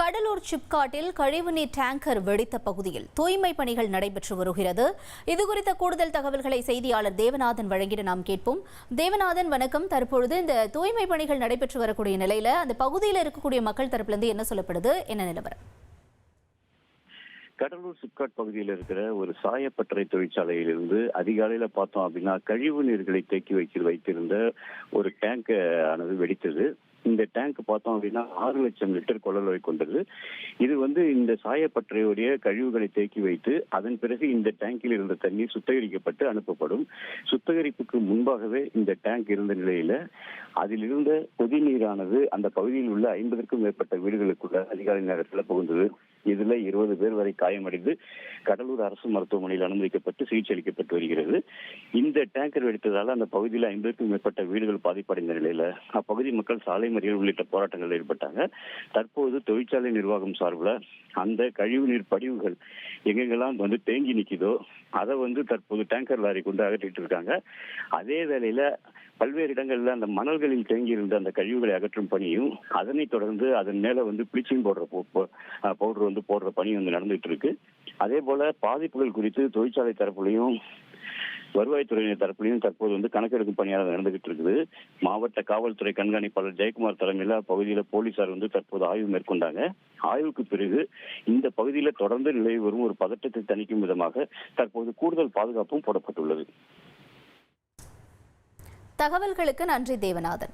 கடலூர் சிப்காட்டில் கழிவுநீர் டேங்கர் வெடித்த பகுதியில் தூய்மை பணிகள் நடைபெற்று வருகிறது. இதுகுறித்த கூடுதல் தகவல்களை செய்தியாளர் தேவநாதன் வழங்கிட நாம் கேட்போம். தேவநாதன், வணக்கம். தற்பொழுது இந்த தூய்மை பணிகள் நடைபெற்று வரக்கூடிய நிலையில அந்த பகுதியில் இருக்கக்கூடிய மக்கள் தரப்பிலிருந்து என்ன சொல்லப்படுது, என்ன நிலவரம்? கடலூர் சிப்காட் பகுதியில் இருக்கிற ஒரு சாயப்பட்டறை தொழிற்சாலையிலிருந்து அதிகாலையில பார்த்தோம் அப்படின்னா கழிவு நீர்களை தேக்கி வைத்திருந்த ஒரு டேங்க் ஆனது வெடித்தது. இந்த டேங்க் பார்த்தோம் அப்படின்னா 6 லட்சம் லிட்டர் கொள்ளளவை கொண்டது. இது இந்த சாயப்பட்டறையுடைய கழிவுகளை தேக்கி வைத்து அதன் பிறகு இந்த டேங்கில் இருந்த தண்ணீர் சுத்திகரிக்கப்பட்டு அனுப்பப்படும். சுத்திகரிப்புக்கு முன்பாகவே இந்த டேங்க் இருந்த நிலையில அதில் இருந்த கொதிநீரானது அந்த பகுதியில் உள்ள 50க்கும் மேற்பட்ட வீடுகளுக்குள்ள அதிகாலை நேரத்தில் புகுந்தது. இதுல 20 பேர் வரை காயமடைந்து கடலூர் அரசு மருத்துவமனையில் அனுமதிக்கப்பட்டு சிகிச்சை அளிக்கப்பட்டு வருகிறது. இந்த டேங்கர் வெடித்ததால அந்த பகுதியில் 50க்கும் மேற்பட்ட வீடுகள் பாதிப்படைந்த நிலையில அப்பகுதி மக்கள் சாலை மறியல் உள்ளிட்ட போராட்டங்கள் ஏற்பட்டாங்க. தற்போது தொழிற்சாலை நிர்வாகம் சார்பில் அந்த கழிவுநீர் படிவுகள் எங்கெங்கெல்லாம் தேங்கி நிற்குதோ அதை தற்போது டேங்கர் லாரி கொண்டு அகற்றிட்டு இருக்காங்க. அதே வேளையில பல்வேறு இடங்கள்ல அந்த மணல்களில் தேங்கி இருந்த அந்த கழிவுகளை அகற்றும் பணியும், அதனைத் தொடர்ந்து அதன் மேல ப்ளீச்சிங் பவுடர் போடுற பணி நடந்துட்டு இருக்கு. அதே போல பாதிப்புகள் குறித்து தொழிற்சாலை தரப்புலையும் வருவாய்த்துறையினர் தரப்புலையும் தற்போது கணக்கெடுக்கும் பணியாக நடந்துகிட்டு இருக்குது. மாவட்ட காவல்துறை கண்காணிப்பாளர் ஜெயக்குமார் தலைமையில் அப்பகுதியில போலீசார் தற்போது ஆய்வு மேற்கொண்டாங்க. ஆய்வுக்கு பிறகு இந்த பகுதியில தொடர்ந்து நிலவி வரும் ஒரு பதட்டத்தை தணிக்கும் விதமாக தற்போது கூடுதல் பாதுகாப்பும் போடப்பட்டுள்ளது. தகவல்களுக்கு நன்றி தேவநாதன்.